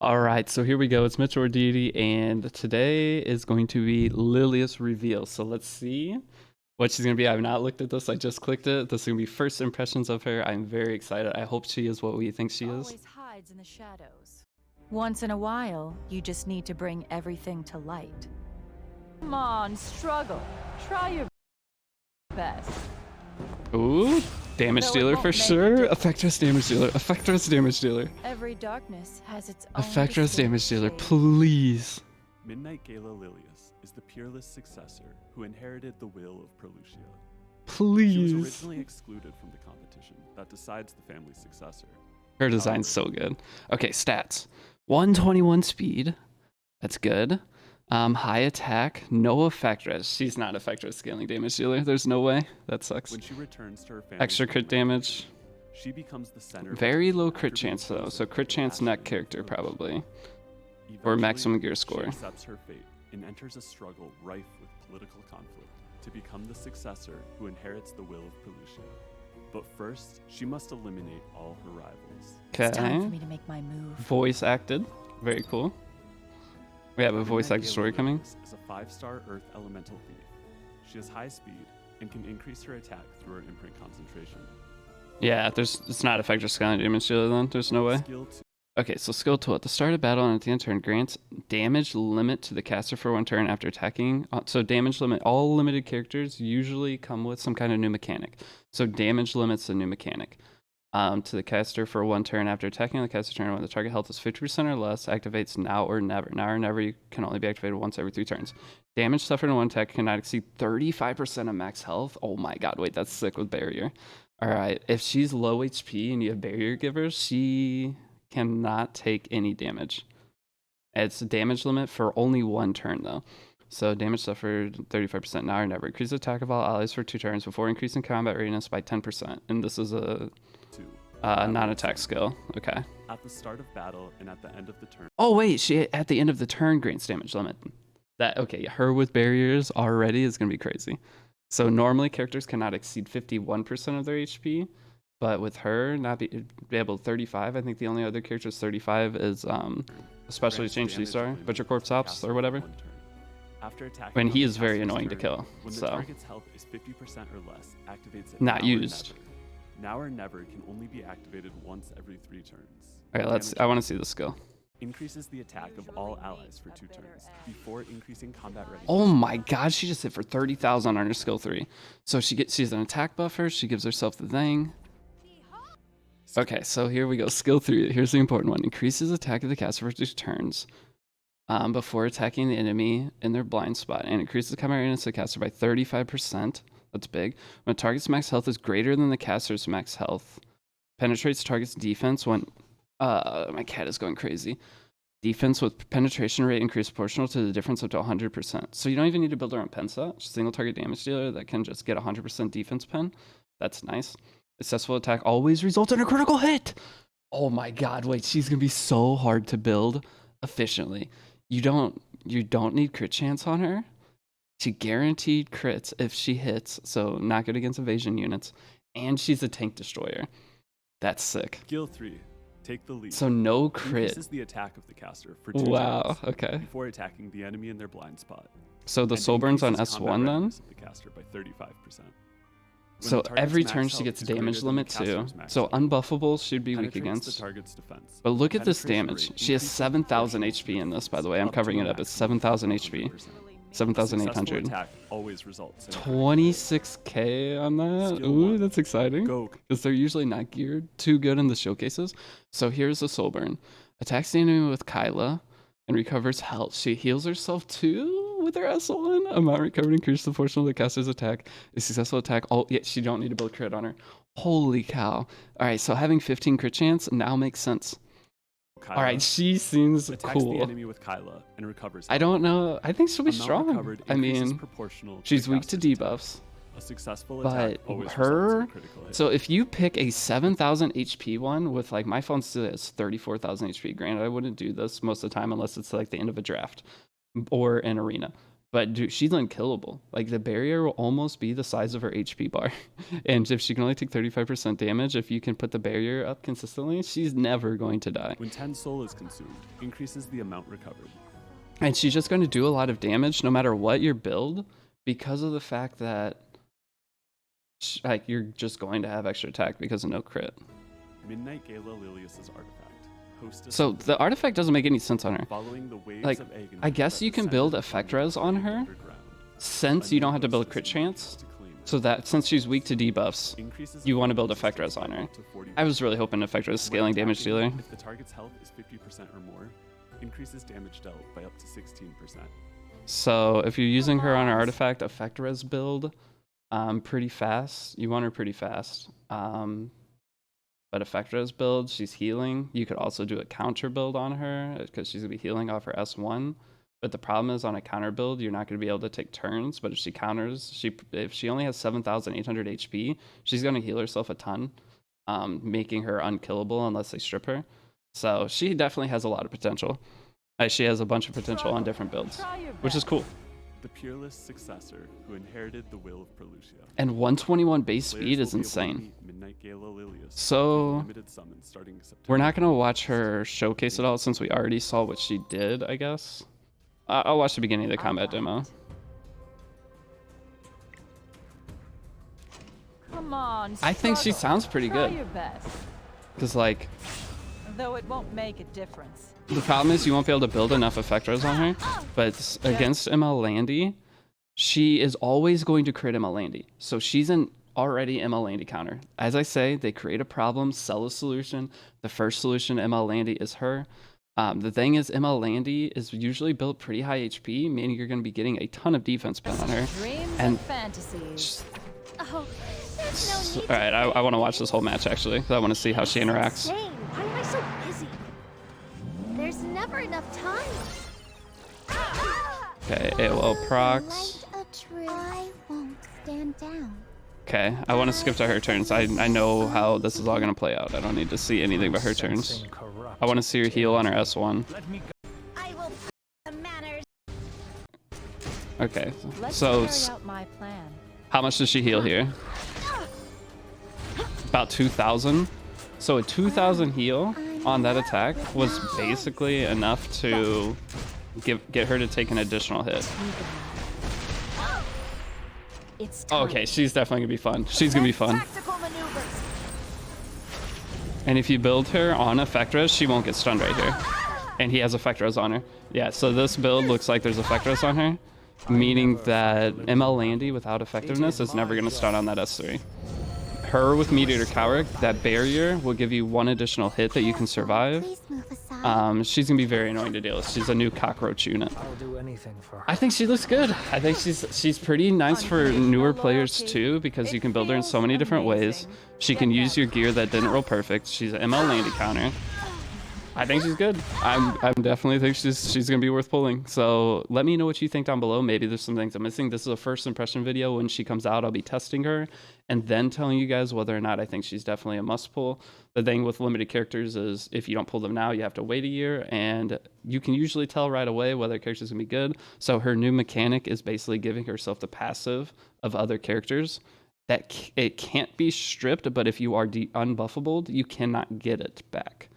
All right, so here we go. It's Mitch or Deity, and today is going to be Lilias reveal. So let's see what she's going to be. I've not looked at this. I just clicked it. This is going to be first impressions of her. I'm very excited. I hope she is what we think she is. Always hides in the shadows. Once in a while, you just need to bring everything to light. Come on, struggle. Try your best. Ooh, damage dealer for sure. Effectress damage dealer. Effectress damage dealer. Every darkness has its own Effectress damage dealer, shade. please. Midnight Gala Lilias is the peerless successor who inherited the will of Perlucia. She Please. was originally excluded from the competition that decides the family's successor. Her design's so good. Okay, stats. 121 speed. That's good. High attack, no effectress. She's not effectress scaling damage dealer. There's no way. That sucks. When she returns to her family, Extra crit damage. she becomes the center. Very low crit chance though, so crit chance neck character probably. Or maximum gear score. She accepts her fate and enters a struggle rife with political conflict to become the successor who inherits the will of Perlucia. But first, she must eliminate all her rivals. It's time for Okay. me to make my move. Voice acted. Very cool. We have a voice Midnight acted Gala story coming. Lilias is a 5-star Earth Elemental thief. She has high speed and can increase her attack through her imprint concentration. Yeah, it's not effective scaling damage dealer then. There's no way. Skill 2. Okay, so skill 2 at the start of battle and at the end of turn grants damage limit to the caster for one turn after attacking. So damage limit, all limited characters usually come with some kind of new mechanic. So damage limit's a new mechanic. To the caster for one turn after attacking on the caster turn when the target health is 50% or less, activates now or never. Now or never you can only be activated once every 3 turns. Damage suffered in one attack cannot exceed 35% of max health. Oh my god, wait, that's sick with barrier. Alright, if she's low HP and you have barrier givers, she cannot take any damage. It's a damage limit for only one turn though. So damage suffered 35% now or never. Increase attack of all allies for 2 turns before increasing combat readiness by 10%. And this is a 2. non-attack skill. Okay. At the start of battle and at the end of the turn. Oh wait, she at the end of the turn grants damage limit. That okay, her with barriers already is gonna be crazy. So normally characters cannot exceed 51% of their HP, but with her not be able to 35. I think the only other character is 35 is especially grants change damage star, limit Butcher to Corpse the Ops caster or for whatever. one turn. After attacking When on he the is very caster's annoying to turn, kill. When the So target's health is 50% or less, activates it not now or used. never. Now or never can only be activated once every 3 turns. Okay, let's. I want to see the skill. Increases the attack of all allies for 2 turns before increasing combat readiness. Oh my god, she just hit for 30,000 on her skill 3. So she's an attack buffer, she gives herself the thing. Okay, so here we go. Skill 3. Here's the important one. Increases attack of the caster for 2 turns before attacking the enemy in their blind spot, and increases combat readiness of the caster by 35%. That's big. When a target's max health is greater than the caster's max health, penetrates target's defense when my cat is going crazy. Defense with penetration rate increased proportional to the difference up to 100%. So you don't even need to build her own pen set. Single target damage dealer that can just get 100% defense pen. That's nice. Successful attack always results in a critical hit. Oh my god, wait, she's gonna be so hard to build efficiently. You don't need crit chance on her. She guaranteed crits if she hits, so not good against evasion units. And she's a tank destroyer. That's sick. Skill 3. Take the lead. So no crit. Increases the attack of the caster for 2 Wow, turns okay. before attacking the enemy in their blind spot. So the And soul burns on increases S1 combat then? readiness of the caster by 35%. When So the target's every max turn she health gets is greater damage than the limit too. caster's max So health, unbuffable she'd be weak penetrates against. the target's defense. But look at this Penetration damage. rate She has increases 7,000 proportionally HP in this, by the way. I'm up covering to a it up. It's maximum of 7,000 HP. 100%. 7,800. Attack always results in a 26k on that. Skill Ooh, 1. that's exciting. Go. Because they're usually not geared too good in the showcases. So here's the soul burn. Attacks the enemy with Kyla and recovers health. She heals herself too with her S1. Amount recovered increases the portion of the caster's attack. A successful attack. Oh, yeah, she don't need to build crit on her. Holy cow. All right, so having 15 crit chance now makes sense. Kyla All right, she seems attacks the cool. enemy with Kyla and recovers. I don't know. I think she'll be Amount strong. recovered I increases mean, proportional to she's the weak to caster's attack. debuffs. A successful But attack always results in her, a critical hit. so if you pick a 7,000 HP one with like my phone still has 34,000 HP. Granted, I wouldn't do this most of the time unless it's like the end of a draft or an arena. But dude, she's unkillable. Like the barrier will almost be the size of her HP bar. And if she can only take 35% damage, if you can put the barrier up consistently, she's never going to die. When 10 soul is consumed, increases the amount recovered. And she's just going to do a lot of damage no matter what your build, because of the fact that like you're just going to have extra attack because of no crit. Midnight Gala Lilias' artifact. Hostess So of the the artifact doesn't make any sense on her. Following the waves Like, of agony I guess that you can descended build from effect the res on buried her, underground, since a you new don't have to build hostess crit emerges chance. to claim it. So that since she's weak to debuffs, Increases you want to health build effect res resistance on her. up to 40%. I was really hoping effect res When scaling damage attacking, dealer. If the target's health is 50% or more, increases damage dealt by up to 16%. So if you're using her on her artifact effect res build, pretty fast. You want her pretty fast. But effect res build, she's healing. You could also do a counter build on her because she's gonna be healing off her S1. But the problem is on a counter build, you're not gonna be able to take turns. But if she counters, if she only has 7,800 HP, she's gonna heal herself a ton, making her unkillable unless they strip her. So she definitely has a lot of potential. She has a bunch of potential on different builds, which is cool. The peerless successor who inherited the will of Pelusia. And 121 base Players speed will is be able to insane. meet Midnight Gala Lilias So limited summons starting September. we're not gonna watch her showcase it all since we already saw what she did, I guess. I'll watch the beginning of the combat demo. Come on, I think she struggle. sounds pretty Try good. your best. Cause like, Though it won't make a difference. the problem is you won't be able to build enough effect res on her. But against Emma Landy, she is always going to crit Emma Landy. So she's an already Emma Landy counter. As I say, they create a problem, sell a solution. The first solution, Emma Landy, is her. The thing is, Emma Landy is usually built pretty high HP, meaning you're going to be getting a ton of defense pen on her. Dreams And and fantasies. Oh, there's no need all right, I want to watch this whole match actually, because I want to see how she interacts. Insane. Why am I so busy? There's never enough time. Okay, AOL procs. Light a tree. I won't stand down. Okay, I want to skip to her turns. I know how this is all going to play out. I don't need to see anything but her turns. I want to see her heal on her S1. I will put the manners. Okay, Let's so carry out my plan. how much does she heal here? About 2,000. So a 2,000 heal on that attack was basically enough to get her to take an additional hit. It's time. Okay, she's definitely gonna be fun. She's gonna be fun. Tactical maneuvers. And if you build her on effect res, she won't get stunned right here. And he has effect res on her. Yeah, so this build looks like there's effect res on her, meaning that ML Landy without effectiveness is never gonna stun on that S3. Her with Meteor Cowrick, that barrier will give you one additional hit that you can survive. Please move aside. She's gonna be very annoying to deal with. She's a new cockroach unit. I'll do anything for her. I think she looks good. I think she's pretty nice for newer players too, because you can build her in so many different ways. She can use your gear that didn't roll perfect. She's an ML Landy counter. I think she's good. I'm definitely think she's gonna be worth pulling. So let me know what you think down below. Maybe there's some things I'm missing. This is a first impression video. When she comes out, I'll be testing her and then telling you guys whether or not I think she's definitely a must pull. The thing with limited characters is if you don't pull them now, you have to wait a year, and you can usually tell right away whether a character's gonna be good. So her new mechanic is basically giving herself the passive of other characters. That it can't be stripped, but if you are unbuffable, you cannot get it back.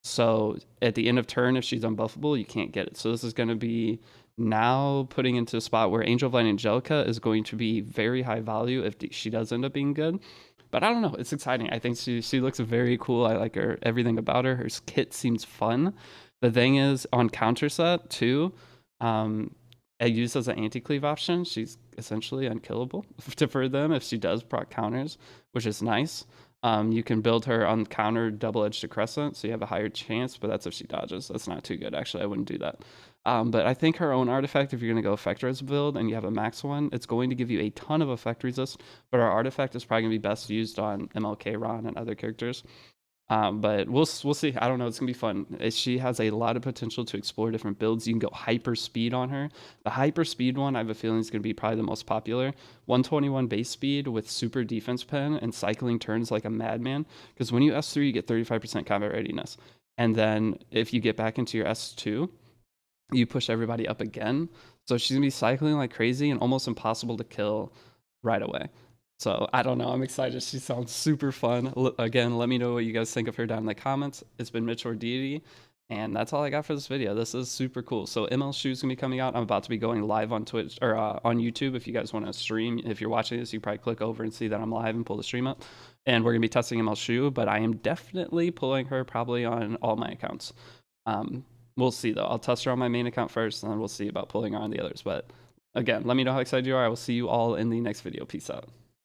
So at the end of turn, if she's unbuffable, you can't get it. So this is going to be now putting into a spot where Angel of Light Angelica is going to be very high value if she does end up being good. But I don't know. It's exciting. I think she looks very cool. I like her, everything about her. Her kit seems fun. The thing is, on counter set too, used as an anti-cleave option, she's essentially unkillable for them if she does proc counters, which is nice. You can build her on counter double-edged crescent, so you have a higher chance, but that's if she dodges. That's not too good, actually. I wouldn't do that. But I think her own artifact, if you're going to go effect res build and you have a max one, it's going to give you a ton of effect resist, but our artifact is probably going to be best used on MLK Ron and other characters. But we'll see. I don't know. It's gonna be fun. She has a lot of potential to explore different builds. You can go hyper speed on her. The hyper speed one, I have a feeling, is gonna be probably the most popular. 121 base speed with super defense pen and cycling turns like a madman. Because when you S3, you get 35% combat readiness, and then if you get back into your S2, you push everybody up again. So she's gonna be cycling like crazy and almost impossible to kill right away. So I don't know. I'm excited. She sounds super fun. Again, let me know what you guys think of her down in the comments. It's been Mitch or Deity, and that's all I got for this video. This is super cool. So ML Shoe's gonna be coming out. I'm about to be going live on Twitch or on YouTube. If you guys want to stream, if you're watching this, you probably click over and see that I'm live and pull the stream up. And we're gonna be testing ML Shoe, but I am definitely pulling her probably on all my accounts. We'll see though. I'll test her on my main account first, and then we'll see about pulling her on the others. But again, let me know how excited you are. I will see you all in the next video. Peace out.